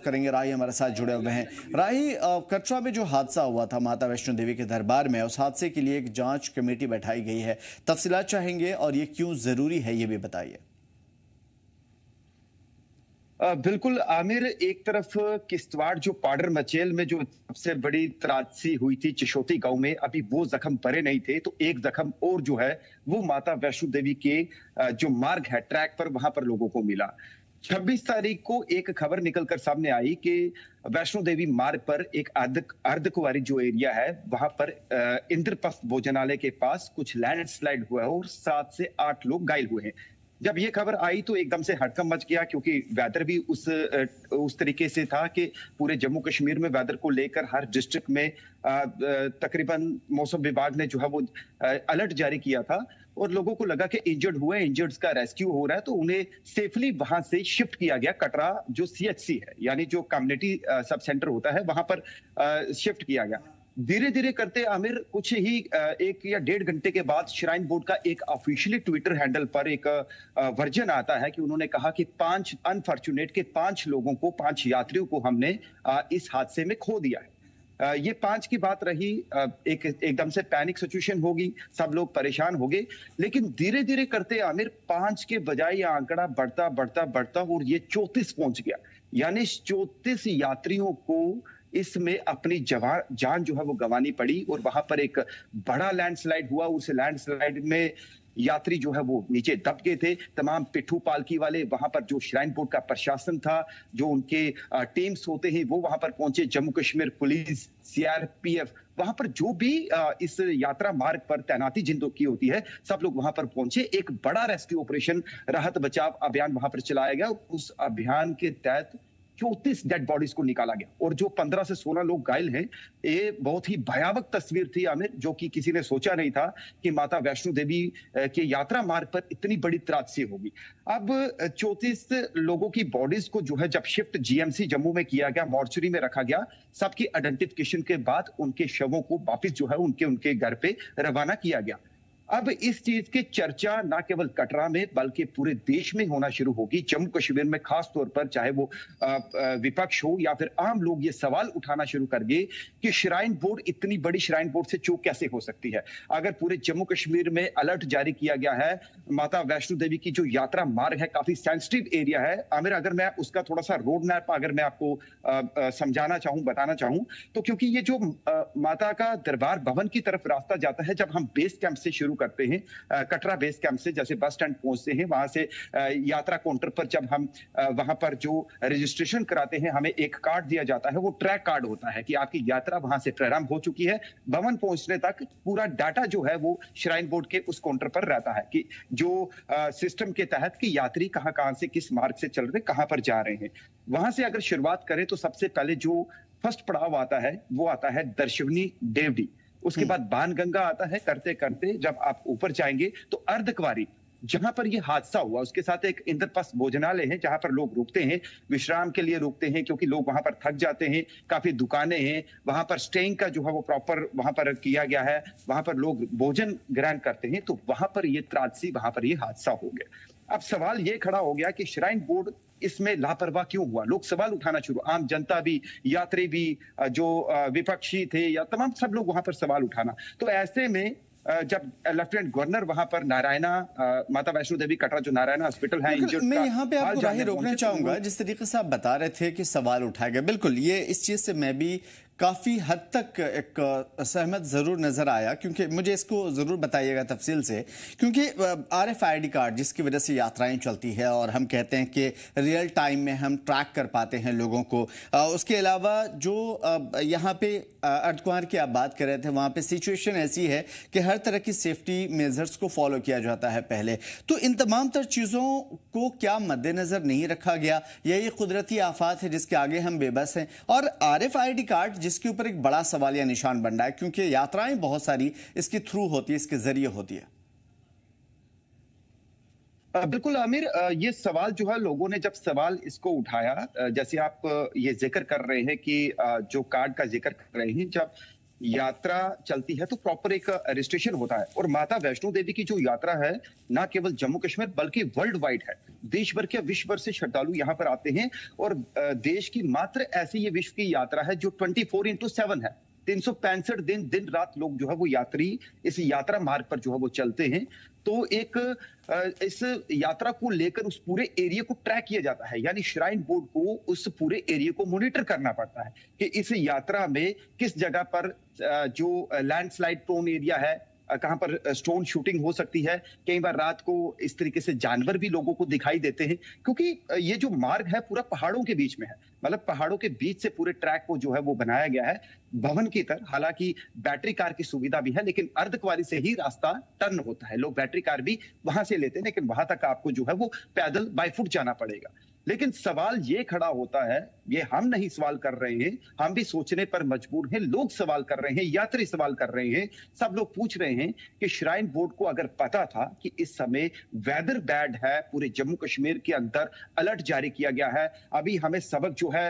करेंगे। राही हमारे साथ जुड़े हुए हैं। राही, कटरा में जो हादसा हुआ था माता वैष्णो देवी के दरबार में, उस हादसे के लिए एक जांच कमेटी बैठाई गई है, तफसीलात चाहेंगे और ये क्यों जरूरी है ये भी बताइए। बिल्कुल आमिर, एक तरफ किश्तवाड़ जो पाडर मचेल में जो सबसे बड़ी त्रासदी हुई थी चिशोती गांव में, अभी वो जख्म भरे नहीं थे, तो एक जख्म और जो है वो माता वैष्णो देवी के जो मार्ग है ट्रैक पर, वहां पर लोगों को मिला। 26 तारीख को एक खबर निकलकर सामने आई कि वैष्णो देवी मार्ग पर एक अर्धकुंवारी जो एरिया है वहां पर इंद्रप्रस्थ भोजनालय के पास कुछ लैंडस्लाइड हुआ है और 7 से 8 लोग घायल हुए हैं। जब ये खबर आई तो एकदम से हड़कंप मच गया, क्योंकि वेदर भी उस तरीके से था कि पूरे जम्मू कश्मीर में वेदर को लेकर हर डिस्ट्रिक्ट में तकरीबन मौसम विभाग ने जो है वो अलर्ट जारी किया था और लोगों को लगा कि इंजर्ड हुए, इंजर्ड्स का रेस्क्यू हो रहा है, तो उन्हें सेफली वहां से शिफ्ट किया गया कटरा जो सीएचसी है, यानी जो कम्युनिटी सब सेंटर होता है, वहां पर शिफ्ट किया गया। धीरे धीरे करते आमिर कुछ ही 1 या 1.5 घंटे के बाद श्राइन बोर्ड का एक ऑफिशियली ट्विटर हैंडल पर एक वर्जन आता है कि उन्होंने कहा कि 5 अनफॉर्चुनेट के 5 लोगों को, 5 यात्रियों को हमने इस हादसे में खो दिया है। ये 5 की बात रही, एकदम से पैनिक सिचुएशन होगी, सब लोग परेशान हो गए, लेकिन धीरे धीरे करते आमिर 5 के बजाय यह आंकड़ा बढ़ता बढ़ता बढ़ता और ये 34 पहुंच गया। यानी 34 यात्रियों को इसमें अपनी जान जो है वो गंवानी पड़ी और वहां पर एक बड़ा लैंडस्लाइड हुआ। उस लैंडस्लाइड में यात्री जो है वो नीचे दब गए थे। तमाम पिट्ठू पालकी वाले, वहां पर जो श्राइन बोर्ड का प्रशासन था, जो उनके टीम्स होते हैं, वो वहां पर पहुंचे। जम्मू कश्मीर पुलिस, सीआरपीएफ, वहां पर जो भी इस यात्रा मार्ग पर तैनाती जिन की होती है, सब लोग वहां पर पहुंचे। एक बड़ा रेस्क्यू ऑपरेशन, राहत बचाव अभियान वहां पर चलाया गया। उस अभियान के तहत 34 डेड बॉडीज को निकाला गया और जो 15 से 16 लोग घायल हैं, ये बहुत ही भयावह तस्वीर थी आमिर, जो कि किसी ने सोचा नहीं था कि माता वैष्णो देवी के यात्रा मार्ग पर इतनी बड़ी त्रासदी होगी। अब 34 लोगों की बॉडीज को जो है जब शिफ्ट जीएमसी जम्मू में किया गया, मॉर्चरी में रखा गया, सबकी आइडेंटिफिकेशन के बाद उनके शवों को वापिस जो है उनके घर पे रवाना किया गया। अब इस चीज की चर्चा ना केवल कटरा में बल्कि पूरे देश में होना शुरू होगी। जम्मू कश्मीर में खास तौर पर चाहे वो विपक्ष हो या फिर आम लोग ये सवाल उठाना शुरू कर गए कि श्राइन बोर्ड, इतनी बड़ी श्राइन बोर्ड से चूक कैसे हो सकती है। अगर पूरे जम्मू कश्मीर में अलर्ट जारी किया गया है, माता वैष्णो देवी की जो यात्रा मार्ग है काफी सेंसिटिव एरिया है आमिर, अगर मैं उसका थोड़ा सा रोड मैप अगर मैं आपको समझाना चाहूं, बताना चाहूं, तो क्योंकि ये जो माता का दरबार भवन की तरफ रास्ता जाता है, जब हम बेस कैंप से शुरू करते हैं, कटरा बेस कैंप से जैसे बस स्टैंड पहुंचते हैं, वहां से यात्रा काउंटर पर जब हम वहां पर जो रजिस्ट्रेशन कराते हैं, हमें एक कार्ड दिया जाता है, वो ट्रैक कार्ड होता है कि आपकी यात्रा वहां से प्रारंभ हो चुकी है। भवन पहुंचने तक पूरा डाटा जो है वो श्राइन बोर्ड के उस काउंटर पर रहता है कि जो सिस्टम के तहत कि यात्री कहां कहां से किस मार्ग से चल रहे, कहां पर जा रहे हैं। वहां से अगर शुरुआत करें तो सबसे पहले जो फर्स्ट पड़ाव आता है वो आता है दर्शवनी देवडी, उसके बाद बाणगंगा आता है। करते करते जब आप ऊपर जाएंगे तो अर्धकुंवारी, जहां पर यह हादसा हुआ, उसके साथ एक इंद्रप्रस्थ भोजनालय है जहां पर लोग रुकते हैं, विश्राम के लिए रुकते हैं, क्योंकि लोग वहां पर थक जाते हैं। काफी दुकानें हैं वहां पर, स्टेइंग का जो है वो प्रॉपर वहां पर किया गया है, वहां पर लोग भोजन ग्रहण करते हैं। तो वहां पर ये त्रासदी, वहां पर ये हादसा हो गया। अब सवाल ये खड़ा हो गया कि श्राइन बोर्ड इसमें लापरवाह क्यों हुआ। लोग सवाल उठाना शुरू, आम जनता भी, यात्री भी, जो विपक्षी थे या तमाम सब लोग वहां पर सवाल उठाना। तो ऐसे में जब लेफ्टिनेंट गवर्नर वहां पर नारायणा, माता वैष्णो देवी कटरा जो नारायणा हॉस्पिटल है, मैं यहाँ पे आपको राही रोकना चाहूंगा। जिस तरीके से आप बता रहे थे कि सवाल उठाए गए, बिल्कुल ये इस चीज से मैं भी काफ़ी हद तक एक सहमत ज़रूर नज़र आया, क्योंकि मुझे इसको ज़रूर बताइएगा तफसील से, क्योंकि RFID कार्ड जिसकी वजह से यात्राएं चलती है और हम कहते हैं कि रियल टाइम में हम ट्रैक कर पाते हैं लोगों को। उसके अलावा जो यहाँ पे अर्धकुंवार की आप बात कर रहे थे, वहाँ पे सिचुएशन ऐसी है कि हर तरह की सेफ्टी मेजर्स को फॉलो किया जाता है पहले। तो इन तमाम तर चीज़ों को क्या मद्देनज़र नहीं रखा गया, या ये कुदरती आफात है जिसके आगे हम बेबस हैं? और RFID कार्ड जिसके ऊपर एक बड़ा सवालिया निशान बन रहा है, क्योंकि यात्राएं बहुत सारी इसके थ्रू होती है, इसके जरिए होती है। बिल्कुल आमिर, ये सवाल जो है लोगों ने जब सवाल इसको उठाया, जैसे आप ये जिक्र कर रहे हैं कि जो कार्ड का जिक्र कर रहे हैं, जब यात्रा चलती है तो प्रॉपर एक रजिस्ट्रेशन होता है। और माता वैष्णो देवी की जो यात्रा है, ना केवल जम्मू कश्मीर बल्कि वर्ल्ड वाइड है। देश भर के विश्व भर से श्रद्धालु यहाँ पर आते हैं और देश की मात्र ऐसी ये विश्व की यात्रा है जो 24/7 है। 365 दिन दिन रात लोग जो है वो यात्री इस यात्रा मार्ग पर जो है वो चलते हैं। तो एक इस यात्रा को लेकर उस पूरे एरिया को ट्रैक किया जाता है, यानी श्राइन बोर्ड को उस पूरे एरिया को मॉनिटर करना पड़ता है कि इस यात्रा में किस जगह पर जो लैंडस्लाइड प्रोन एरिया है, कहां पर स्टोन शूटिंग हो सकती है। कई बार रात को इस तरीके से जानवर भी लोगों को दिखाई देते हैं, क्योंकि ये जो मार्ग है पूरा पहाड़ों के बीच में है। मतलब पहाड़ों के बीच से पूरे ट्रैक को जो है वो बनाया गया है भवन की तरह। हालांकि बैटरी कार की सुविधा भी है, लेकिन अर्धकुंवारी से ही रास्ता टर्न होता है। लोग बैटरी कार भी वहां से लेते हैं, लेकिन वहां तक आपको जो है वो पैदल बाय फुट जाना पड़ेगा। लेकिन सवाल ये खड़ा होता है, ये हम नहीं सवाल कर रहे हैं, हम भी सोचने पर मजबूर हैं। लोग सवाल कर रहे हैं, यात्री सवाल कर रहे हैं, सब लोग पूछ रहे हैं कि श्राइन बोर्ड को अगर पता था कि इस समय वेदर बैड है, पूरे जम्मू कश्मीर के अंदर अलर्ट जारी किया गया है। अभी हमें सबक जो है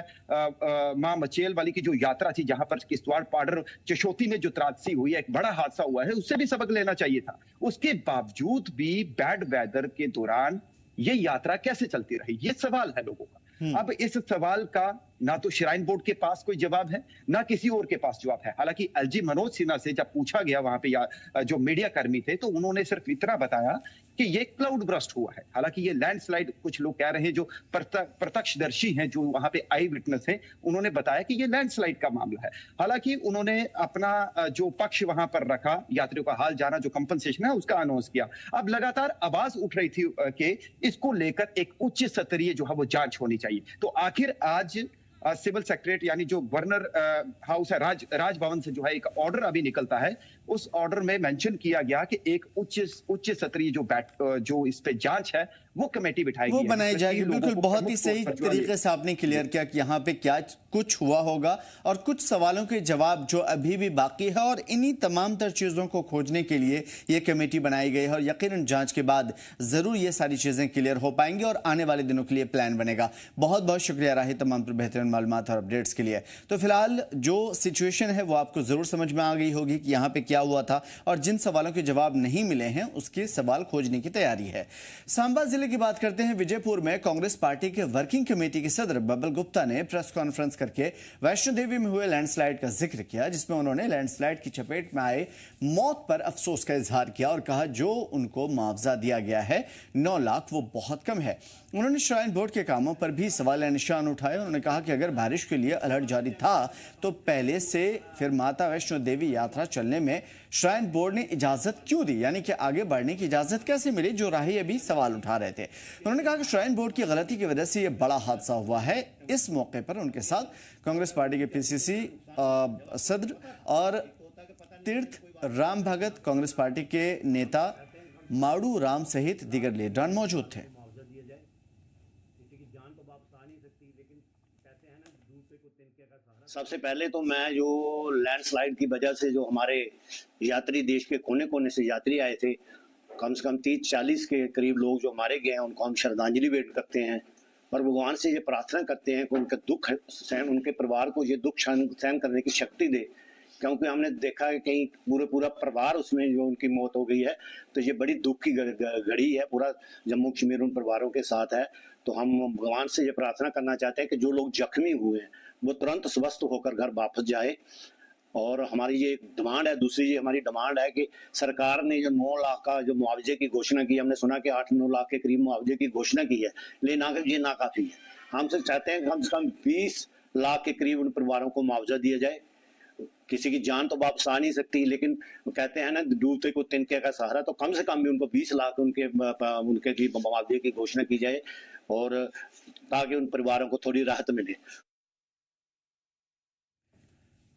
मां मचेल वाली की जो यात्रा थी, जहां पर किश्तवाड़ पाडर चशोती में जो त्रासदी हुई है, एक बड़ा हादसा हुआ है, उससे भी सबक लेना चाहिए था। उसके बावजूद भी बैड वेदर के दौरान ये यात्रा कैसे चलती रही, ये सवाल है लोगों का। अब इस सवाल का ना तो श्राइन बोर्ड के पास कोई जवाब है, ना किसी और के पास जवाब है। हालांकि एलजी मनोज सिन्हा से जब पूछा गया वहां पे जो मीडिया कर्मी थे, तो उन्होंने सिर्फ इतना बताया कि ये क्लाउड ब्रस्ट हुआ है। हालांकि ये लैंडस्लाइड, कुछ लोग कह रहे हैं जो प्रत्यक्षदर्शी हैं, जो वहां पे आई विटनेस हैं, उन्होंने बताया कि ये लैंडस्लाइड का मामला है। हालांकि उन्होंने अपना जो पक्ष वहां पर रखा, यात्रियों का हाल जाना, जो कंपनसेशन है उसका अनाउंस किया। अब लगातार आवाज उठ रही थी कि इसको लेकर एक उच्च स्तरीय जो है वो जांच होनी चाहिए। तो आखिर आज सिविल सेक्रेटरीट यानी जो गवर्नर हाउस है, राजभवन से जो है एक ऑर्डर अभी निकलता है। उस ऑर्डर में मेंशन किया गया कि एक उच्च स्तरीय जो इस पे जांच है वो कमेटी बिठाई वो गई बनाई जाएगी। बिल्कुल, बहुत ही सही तरीके से आपने क्लियर किया कि यहाँ पे क्या कुछ हुआ होगा और कुछ सवालों के जवाब जो अभी भी बाकी है, और इन्हीं तमाम तर चीजों को खोजने के लिए ये कमेटी बनाई गई है। और यकीनन जांच के बाद जरूर ये सारी चीजें क्लियर हो पाएंगी और आने वाले दिनों के लिए प्लान बनेगा। बहुत बहुत शुक्रिया राही तमाम पर बेहतरीन मालूमात और अपडेट्स के लिए। तो फिलहाल जो सिचुएशन है वो आपको जरूर समझ में आ गई होगी कि यहाँ पे क्या हुआ था, और जिन सवालों के जवाब नहीं मिले हैं उसके सवाल खोजने की तैयारी है। सांबा जिले की बात करते हैं। विजयपुर में कांग्रेस पार्टी के वर्किंग कमेटी के सदर बबल गुप्ता ने प्रेस कॉन्फ्रेंस करके वैष्णो देवी में हुए लैंडस्लाइड का जिक्र किया, जिसमें उन्होंने लैंडस्लाइड की चपेट में आए मौत पर अफसोस का इजहार किया और कहा जो उनको मुआवजा दिया गया है 9 लाख वो बहुत कम है। उन्होंने श्राइन बोर्ड के कामों पर भी सवाल या निशान उठाए। उन्होंने कहा कि अगर बारिश के लिए अलर्ट जारी था तो पहले से फिर माता वैष्णो देवी यात्रा चलने में श्राइन बोर्ड ने इजाजत क्यों दी, यानी कि आगे बढ़ने की इजाजत कैसे मिली, जो राही अभी सवाल उठा रहे थे। उन्होंने कहा कि श्राइन बोर्ड की गलती की वजह से यह बड़ा हादसा हुआ है। इस मौके पर उनके साथ कांग्रेस पार्टी के पीसीसी सदर और तीर्थ राम भगत, कांग्रेस पार्टी के नेता माड़ू राम सहित दीगर लीडरान मौजूद थे। सबसे पहले तो मैं जो लैंडस्लाइड की वजह से जो हमारे यात्री देश के कोने कोने से यात्री आए थे, कम से कम 30-40 के करीब लोग जो मारे गए हैं, उनको हम श्रद्धांजलि भेंट करते हैं और भगवान से ये प्रार्थना करते हैं कि उनका दुख सहन, उनके परिवार को ये दुख सहन करने की शक्ति दे। क्योंकि हमने देखा है कहीं पूरा परिवार उसमें जो उनकी मौत हो गई है, तो ये बड़ी दुख की घड़ी है। पूरा जम्मू कश्मीर उन परिवारों के साथ है। तो हम भगवान से ये प्रार्थना करना चाहते हैं कि जो लोग जख्मी हुए हैं वो तुरंत स्वस्थ होकर घर वापस जाए। और हमारी ये डिमांड है, दूसरी ये हमारी डिमांड है कि सरकार ने जो 9 लाख का जो मुआवजे की घोषणा की, हमने सुना कि 8-9 लाख के करीब मुआवजे की घोषणा की है, लेकिन ये नाकाफी है। हम सब चाहते हैं कम से कम 20 लाख के करीब उन परिवारों को मुआवजा दिया जाए। किसी की जान तो वापस आ नहीं सकती, लेकिन कहते हैं ना डूबते को तिनके का सहारा, तो कम से कम भी उनको 20 लाख उनके मुआवजे की घोषणा की जाए, और ताकि उन परिवारों को थोड़ी राहत मिले।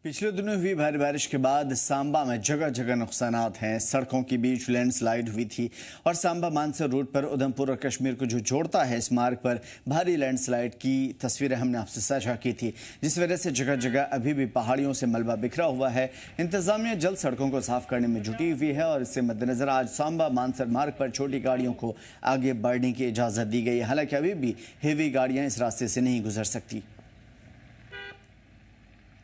पिछले दिनों हुई भारी बारिश के बाद सांबा में जगह जगह नुकसानात हैं। सड़कों के बीच लैंडस्लाइड हुई थी और सांबा मानसर रूट पर उधमपुर और कश्मीर को जो जोड़ता है, इस मार्ग पर भारी लैंडस्लाइड की तस्वीरें हमने आपसे साझा की थी, जिस वजह से जगह जगह अभी भी पहाड़ियों से मलबा बिखरा हुआ है। इंतजामिया जल्द सड़कों को साफ करने में जुटी हुई है और इससे मद्देनजर आज सांबा मानसर मार्ग पर छोटी गाड़ियों को आगे बढ़ने की इजाजत दी गई है। हालांकि अभी भी हेवी गाड़ियां इस रास्ते से नहीं गुजर सकती।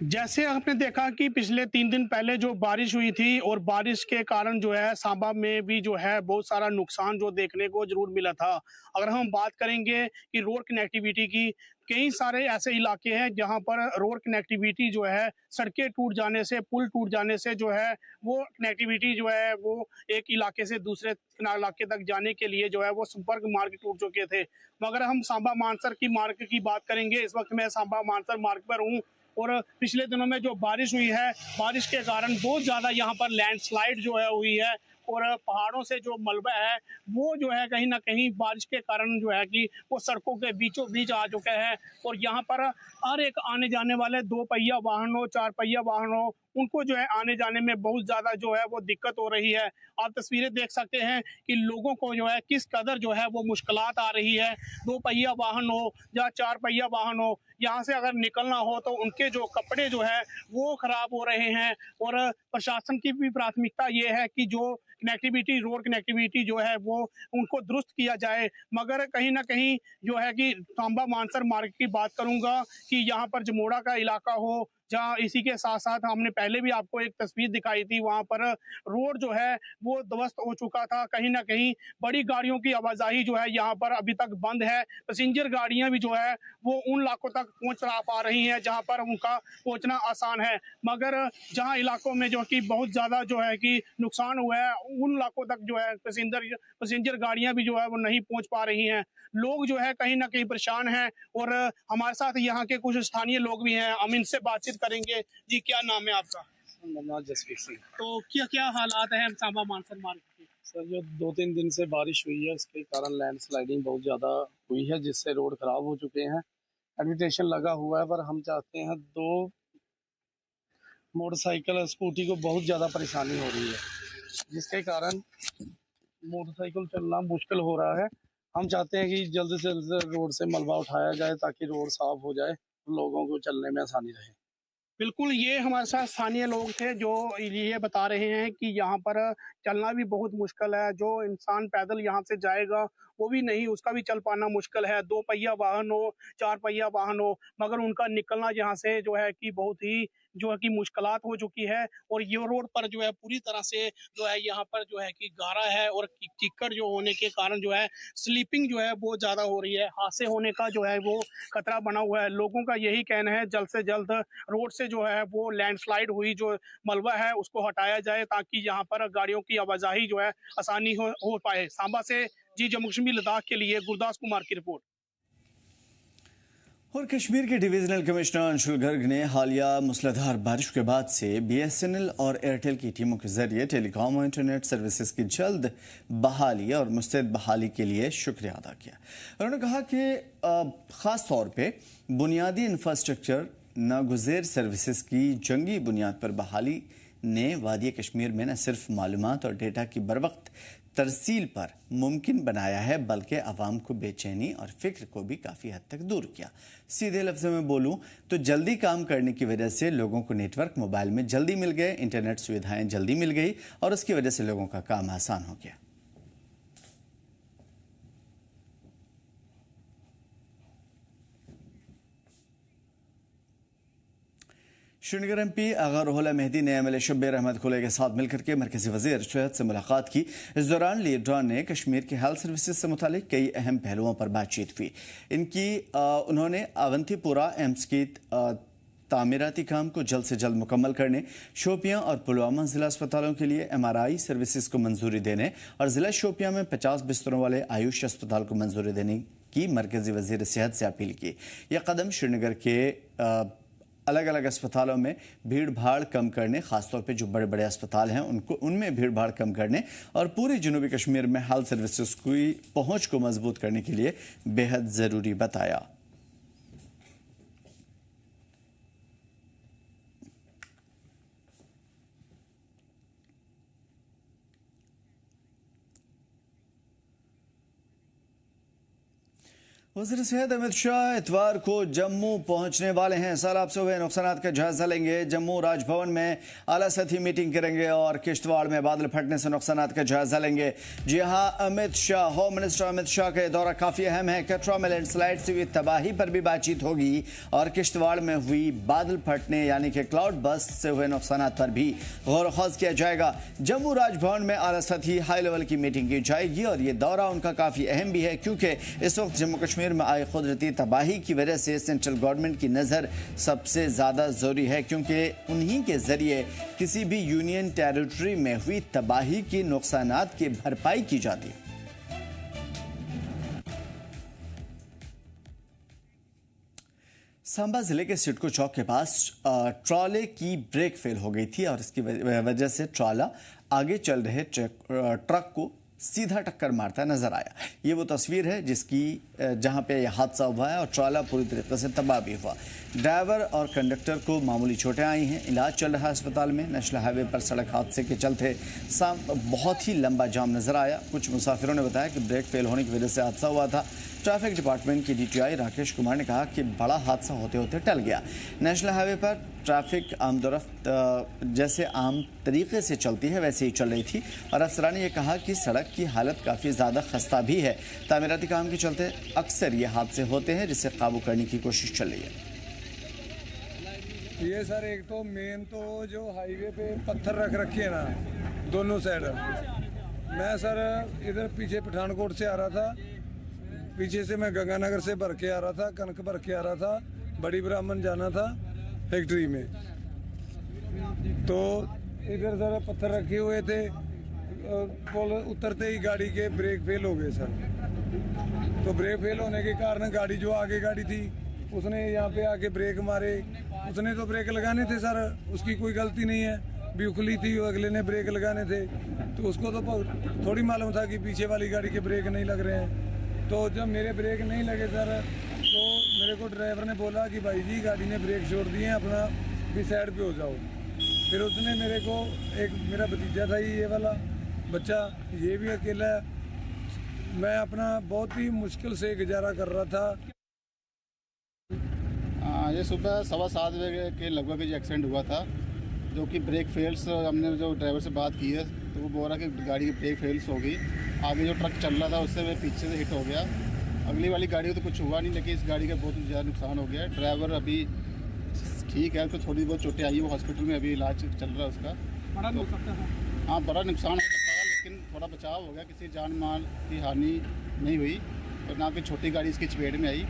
जैसे आपने देखा कि पिछले 3 दिन पहले जो बारिश हुई थी और बारिश के कारण जो है सांबा में भी जो है बहुत सारा नुकसान जो देखने को ज़रूर मिला था। अगर हम बात करेंगे कि रोड कनेक्टिविटी की, कई सारे ऐसे इलाके हैं जहाँ पर रोड कनेक्टिविटी जो है सड़कें टूट जाने से, पुल टूट जाने से जो है वो कनेक्टिविटी जो है वो एक इलाके से दूसरे इलाके तक जाने के लिए जो है वो संपर्क मार्ग टूट चुके थे। मगर हम सांबा मानसर की मार्ग की बात करेंगे, इस वक़्त मैं सांबा मानसर मार्ग पर हूँ और पिछले दिनों में जो बारिश हुई है, बारिश के कारण बहुत ज़्यादा यहाँ पर लैंडस्लाइड जो है हुई है और पहाड़ों से जो मलबा है वो जो है कहीं न कहीं बारिश के कारण जो है कि वो सड़कों के बीचों बीच आ चुके हैं और यहाँ पर हर एक आने जाने वाले 2 पहिया वाहन हो, 4 पहिया वाहन हो, उनको जो है आने जाने में बहुत ज़्यादा जो है वो दिक्कत हो रही है। आप तस्वीरें देख सकते हैं कि लोगों को जो है किस कदर जो है वो मुश्किलात आ रही है। 2 पहिया वाहन हो या 4 पहिया वाहन हो, यहाँ से अगर निकलना हो तो उनके जो कपड़े जो है वो खराब हो रहे हैं और प्रशासन की भी प्राथमिकता ये है कि जो कनेक्टिविटी रोड कनेक्टिविटी जो है वो उनको दुरुस्त किया जाए। मगर कहीं न कहीं जो है कि सांबा मानसर मार्ग की बात करूँगा कि यहाँ पर जमोड़ा का इलाका हो, जहाँ इसी के साथ-साथ हमने पहले भी आपको एक तस्वीर दिखाई थी, वहाँ पर रोड जो है वो ध्वस्त हो चुका था। कहीं न कहीं बड़ी गाड़ियों की आवाजाही जो है यहाँ पर अभी तक बंद है। पैसेंजर गाड़ियाँ भी जो है वो उन इलाकों तक पहुँच ना पा रही हैं जहाँ पर उनका पहुँचना आसान है। मगर जहाँ इलाकों में जो कि बहुत ज़्यादा जो है कि नुकसान हुआ है, उन इलाकों तक जो है पैसेंजर गाड़ियाँ भी जो है वो नहीं पहुँच पा रही हैं। लोग जो है कहीं न कहीं परेशान हैं और हमारे साथ यहाँ के कुछ स्थानीय लोग भी हैं, हम इनसे बातचीत करेंगे। जी, क्या नाम है आपका? मनोज जसवीर सिंह। तो क्या-क्या हालात हैं सांबा मानसर मार्ग के? सर, जो 2-3 दिन से बारिश हुई है उसके कारण लैंडस्लाइडिंग बहुत ज़्यादा हुई है, जिससे रोड खराब हो चुके हैं। एडमिटेशन लगा हुआ है, पर हम चाहते हैं 2 मोटरसाइकिल और स्कूटी को बहुत ज़्यादा परेशानी हो रही है, जिसके कारण मोटरसाइकिल चलना मुश्किल हो रहा है। हम चाहते हैं कि जल्द से जल्द रोड से मलबा उठाया जाए ताकि रोड साफ हो जाए, लोगों को चलने में आसानी रहे। बिल्कुल, ये हमारे साथ स्थानीय लोग थे जो ये बता रहे हैं कि यहाँ पर चलना भी बहुत मुश्किल है। जो इंसान पैदल यहाँ से जाएगा, वो भी नहीं, उसका भी चल पाना मुश्किल है। 2 पहिया वाहन हो, 4 पहिया वाहन हो, मगर उनका निकलना यहाँ से जो है कि बहुत ही जो है कि मुश्किलात हो चुकी है और ये रोड पर जो है पूरी तरह से जो है यहाँ पर जो है कि गारा है और कीचड़ जो होने के कारण जो है स्लिपिंग जो है बहुत ज़्यादा हो रही है। हादसे होने का जो है वो खतरा बना हुआ है। लोगों का यही कहना है जल्द से जल्द रोड से जो है वो लैंडस्लाइड हुई जो मलबा है उसको हटाया जाए ताकि यहाँ पर गाड़ियों की आवाजाही जो है आसानी हो पाए। सांबा से जी जम्मू कश्मीर लद्दाख के लिए गुरदास कुमार की रिपोर्ट। और कश्मीर के डिविजनल कमिश्नर अंशुल गर्ग ने हालिया मूसलाधार बारिश के बाद से बीएसएनएल और एयरटेल की टीमों के जरिए टेलीकॉम और इंटरनेट सर्विसेज की जल्द बहाली और मुस्तैद बहाली के लिए शुक्रिया अदा किया। उन्होंने कहा कि खास तौर पे बुनियादी इंफ्रास्ट्रक्चर नागुज़ेर सर्विसेज की जंगी बुनियाद पर बहाली ने वादी कश्मीर में न सिर्फ मालूमात और डेटा की बरवक्त तरसील पर मुमकिन बनाया है बल्कि आवाम को बेचैनी और फिक्र को भी काफ़ी हद तक दूर किया। सीधे लफ्ज़ों में बोलूं तो जल्दी काम करने की वजह से लोगों को नेटवर्क मोबाइल में जल्दी मिल गए, इंटरनेट सुविधाएं जल्दी मिल गई और उसकी वजह से लोगों का काम आसान हो गया। श्रीनगर एमपी आगा रोहला मेहदी ने एमएलए शब्बीर अहमद खुले के साथ मिलकर के मरकजी वजीर सेहत से मुलाकात की। इस दौरान लीडरान ने कश्मीर के हेल्थ सर्विसेज से मुतालिक कई अहम पहलुओं पर बातचीत की। उन्होंने अवंतीपुरा एम्स की तामीराती काम को जल्द से जल्द मुकम्मल करने, शोपियां और पुलवामा जिला अस्पतालों के लिए MRI सर्विसेज को मंजूरी देने और जिला शोपियां में 50 बिस्तरों वाले आयुष अस्पताल को मंजूरी देने की मरकजी वजीर सेहत से अपील की। यह कदम श्रीनगर के अलग अलग अस्पतालों में भीड़ भाड़ कम करने, खासतौर पे जो बड़े बड़े अस्पताल हैं उनमें भीड़ भाड़ कम करने और पूरे जनूबी कश्मीर में हेल्थ सर्विसेज की पहुंच को मजबूत करने के लिए बेहद ज़रूरी बताया। वज़ीर सेहत अमित शाह इतवार को जम्मू पहुंचने वाले हैं। सैलाब से हुए नुकसान का जायजा लेंगे। जम्मू राजभवन में आला सतही मीटिंग करेंगे और किश्तवाड़ में बादल फटने से नुकसान का जायजा लेंगे। जी हां, अमित शाह, होम मिनिस्टर अमित शाह का दौरा काफ़ी अहम है। कटरा में लैंडस्लाइड से हुई तबाही पर भी बातचीत होगी और किश्तवाड़ में हुई बादल फटने यानी कि क्लाउड बस्ट से हुए नुकसान पर भी गौर ख़ास किया जाएगा। जम्मू राजभवन में आला सतही हाई लेवल की मीटिंग की जाएगी और ये दौरा उनका काफ़ी अहम भी है क्योंकि इस वक्त जम्मू कश्मीर में आई कुदरती तबाही की वजह से सेंट्रल गवर्नमेंट की नज़र सबसे ज़्यादा ज़रूरी है क्योंकि उन्हीं के ज़रिए किसी भी यूनियन टेरिटरी में हुई तबाही की नुकसानात की भरपाई की जाती है। सांबा जिले के सिडको चौक के पास ट्रॉले की ब्रेक फेल हो गई थी और इसकी वजह से ट्रॉला आगे चल रहे ट्रक को सीधा टक्कर मारता नजर आया। ये वो तस्वीर है जहां पे यह हादसा हुआ है और ट्रॉला पूरी तरीके से तबाह भी हुआ। ड्राइवर और कंडक्टर को मामूली चोटें आई हैं, इलाज चल रहा है अस्पताल में। नेशनल हाईवे पर सड़क हादसे के चलते बहुत ही लंबा जाम नजर आया। कुछ मुसाफिरों ने बताया कि ब्रेक फेल होने की वजह से हादसा हुआ था। ट्रैफिक डिपार्टमेंट के DTI राकेश कुमार ने कहा कि बड़ा हादसा होते होते टल गया। नेशनल हाईवे पर ट्रैफिक जैसे आम तरीके से चलती है वैसे ही चल रही थी और अफसरान ने यह कहा कि सड़क की हालत काफ़ी ज़्यादा खस्ता भी है। तामीराती काम के चलते अक्सर ये हादसे होते हैं जिसे काबू करने की कोशिश चल रही है। ये सर एक तो मेन तो जो हाईवे पे पत्थर रख रखे हैं ना दोनों साइड। मैं सर इधर पीछे पठानकोट से आ रहा था, पीछे से मैं गंगानगर से भर के आ रहा था, कनक भर के आ रहा था, बड़ी ब्राह्मण जाना था फैक्ट्री में। तो इधर सर पत्थर रखे हुए थे, पुल उतरते ही गाड़ी के ब्रेक फेल हो गए सर। तो ब्रेक फेल होने के कारण गाड़ी जो आगे गाड़ी थी उसने यहाँ पे आके ब्रेक मारे। उसने तो ब्रेक लगाने थे सर, उसकी कोई गलती नहीं है, बिउखली थी, अगले ने ब्रेक लगाने थे। तो उसको तो थोड़ी मालूम था कि पीछे वाली गाड़ी के ब्रेक नहीं लग रहे हैं। तो जब मेरे ब्रेक नहीं लगे सर तो मेरे को ड्राइवर ने बोला कि भाई जी गाड़ी ने ब्रेक छोड़ दिए हैं, अपना भी साइड पे हो जाओ। फिर उसने मेरे को, एक मेरा भतीजा था ये वाला बच्चा, ये भी अकेला है, मैं अपना बहुत ही मुश्किल से गुजारा कर रहा था। ये सुबह 7:15 बजे के लगभग ये एक्सीडेंट हुआ था जो कि ब्रेक फेल्स। हमने जो ड्राइवर से बात की है तो वो बोल रहा कि गाड़ी की ब्रेक फेल्स हो गई। आगे जो ट्रक चल रहा था उससे मैं पीछे से हिट हो गया। अगली वाली गाड़ी को तो कुछ हुआ नहीं लेकिन इस गाड़ी का बहुत ज़्यादा नुकसान हो गया। ड्राइवर अभी ठीक है, तो थोड़ी बहुत चोटें आई है, वो हॉस्पिटल में अभी इलाज चल रहा है उसका। बड़ा हो सकता है। हाँ, बड़ा नुकसान हो सकता है लेकिन थोड़ा बचाव हो गया, किसी जान माल की हानि नहीं हुई और ना कोई छोटी गाड़ी इसकी चपेट में आई,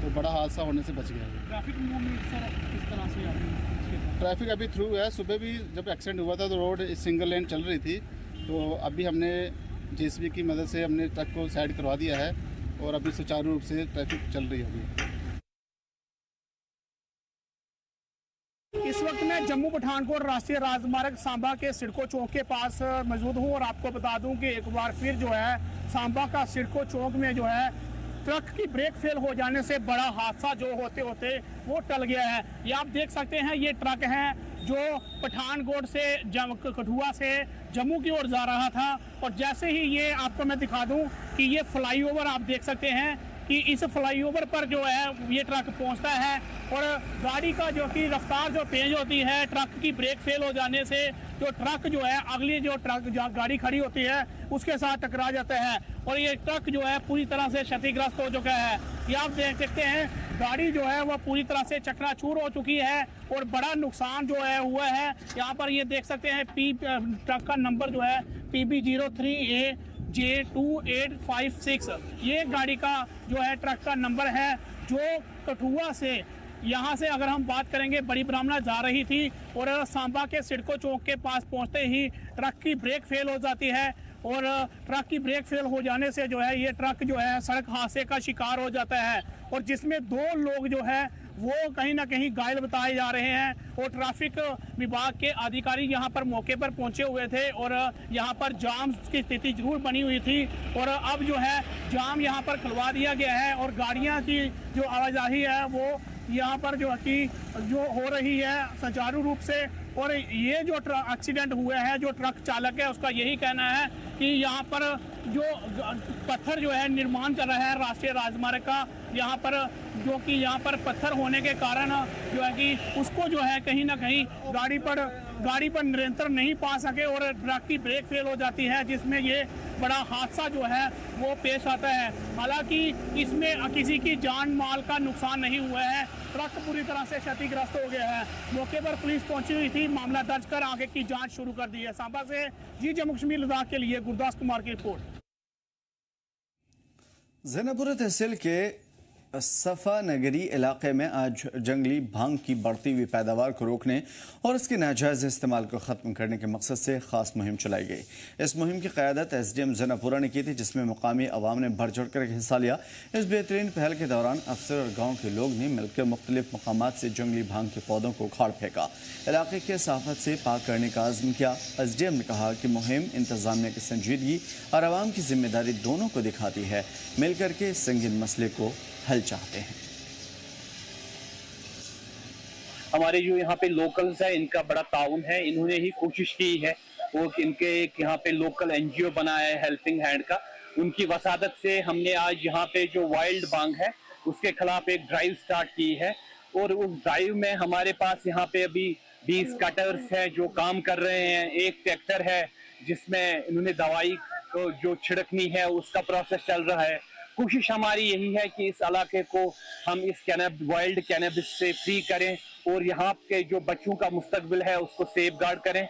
तो बड़ा हादसा होने से बच गया। ट्रैफिक मूवमेंट सर किस तरह से आ रही है? ट्रैफिक अभी थ्रू है। सुबह भी जब एक्सीडेंट हुआ था तो रोड सिंगल लेन चल रही थी, तो अभी हमने JCB की मदद से हमने ट्रक को साइड करवा दिया है और अभी सुचारू रूप से ट्रैफिक चल रही है। अभी इस वक्त मैं जम्मू पठानकोट राष्ट्रीय राजमार्ग सांबा के सिडको चौक के पास मौजूद हूँ और आपको बता दूं कि एक बार फिर जो है सांबा का सिडको चौक में जो है ट्रक की ब्रेक फेल हो जाने से बड़ा हादसा जो होते होते वो टल गया है। ये आप देख सकते हैं, ये ट्रक है जो पठानकोट से कठुआ से जम्मू की ओर जा रहा था और जैसे ही ये आपको मैं दिखा दूं कि ये फ्लाईओवर आप देख सकते हैं कि इस फ्लाईओवर पर जो है ये ट्रक पहुंचता है और गाड़ी का जो कि रफ्तार जो तेज होती है, ट्रक की ब्रेक फेल हो जाने से जो ट्रक जो है अगली जो ट्रक गाड़ी खड़ी होती है उसके साथ टकरा जाता है और ये ट्रक जो है पूरी तरह से क्षतिग्रस्त हो चुका है। ये आप देख सकते हैं, गाड़ी जो है वह पूरी तरह से चकनाचूर हो चुकी है और बड़ा नुकसान जो है हुआ है। यहाँ पर ये देख सकते हैं ट्रक का नंबर जो है PB03AJ2856, ये गाड़ी का जो है ट्रक का नंबर है जो कठुआ से यहाँ से अगर हम बात करेंगे बड़ी ब्राह्मणा जा रही थी और सांबा के सिडको चौक के पास पहुँचते ही ट्रक की ब्रेक फेल हो जाती है और ट्रक की ब्रेक फेल हो जाने से जो है ये ट्रक जो है सड़क हादसे का शिकार हो जाता है और जिसमें 2 लोग जो है वो कहीं ना कहीं घायल बताए जा रहे हैं और ट्रैफिक विभाग के अधिकारी यहाँ पर मौके पर पहुंचे हुए थे और यहाँ पर जाम की स्थिति जरूर बनी हुई थी और अब जो है जाम यहाँ पर खुलवा दिया गया है और गाड़ियाँ की जो आवाजाही है वो यहाँ पर जो हो रही है सुचारू रूप से। और ये जो एक्सीडेंट हुआ है, जो ट्रक चालक है उसका यही कहना है कि यहाँ पर जो पत्थर जो है निर्माण कर रहा है राष्ट्रीय राजमार्ग का, यहाँ पर जो कि यहाँ पर पत्थर होने के कारण जो है कि उसको जो है कहीं ना कहीं गाड़ी पर नियंत्रण नहीं पा सके और ट्रक की ब्रेक फेल हो जाती है, जिसमें ये बड़ा हादसा जो है वो पेश आता है। हालांकि इसमें किसी की जान माल का नुकसान नहीं हुआ है, ट्रक पूरी तरह से क्षतिग्रस्त हो गया है। मौके पर पुलिस पहुंची हुई थी, मामला दर्ज कर आगे की जांच शुरू कर दी है। सांबा से जी जम्मू कश्मीर लद्दाख के लिए गुरदास कुमार की रिपोर्ट। ज़ैनबपुरा तहसील के सफ़ा नगरी इलाके में आज जंगली भांग की बढ़ती हुई पैदावार को रोकने और इसके नाजायज़ इस्तेमाल को ख़त्म करने के मकसद से ख़ास मुहिम चलाई गई। इस मुहिम की क़यादत SDM ज़ैनबपुरा ने की थी, जिसमें मुकामी अवाम ने बढ़ चढ़ कर हिस्सा लिया। इस बेहतरीन पहल के दौरान अफसर और गाँव के लोग ने मिलकर मुख्तलिफ मकामात से जंगली भांग के पौधों को उखाड़ फेंका, इलाके के सहाफ़त से पाक करने का आज़म किया। SDM ने कहा कि मुहिम इंतज़ामिया की संजीदगी और आवाम की जिम्मेदारी दोनों को दिखाती है, मिलकर के संगीन मसले को हल चाहते हैं। हमारे जो यहाँ पे लोकल्स है, इनका बड़ा ताउन है, इन्होंने ही कोशिश की है और इनके यहाँ पे लोकल NGO बनाया है हेल्पिंग हैंड का। उनकी वसादत से हमने आज यहाँ पे जो वाइल्ड भांग है उसके खिलाफ एक ड्राइव स्टार्ट की है और उस ड्राइव में हमारे पास यहाँ पे अभी 20 कटर्स हैं जो काम कर रहे हैं। एक ट्रैक्टर है जिसमें इन्होंने दवाई को जो छिड़कनी है उसका प्रोसेस चल रहा है। कोशिश हमारी यही है कि इस इलाके को हम इस वाइल्ड कैनबिस से फ्री करें और यहाँ के जो बच्चों का मुस्तकबिल है उसको सेफगार्ड करें।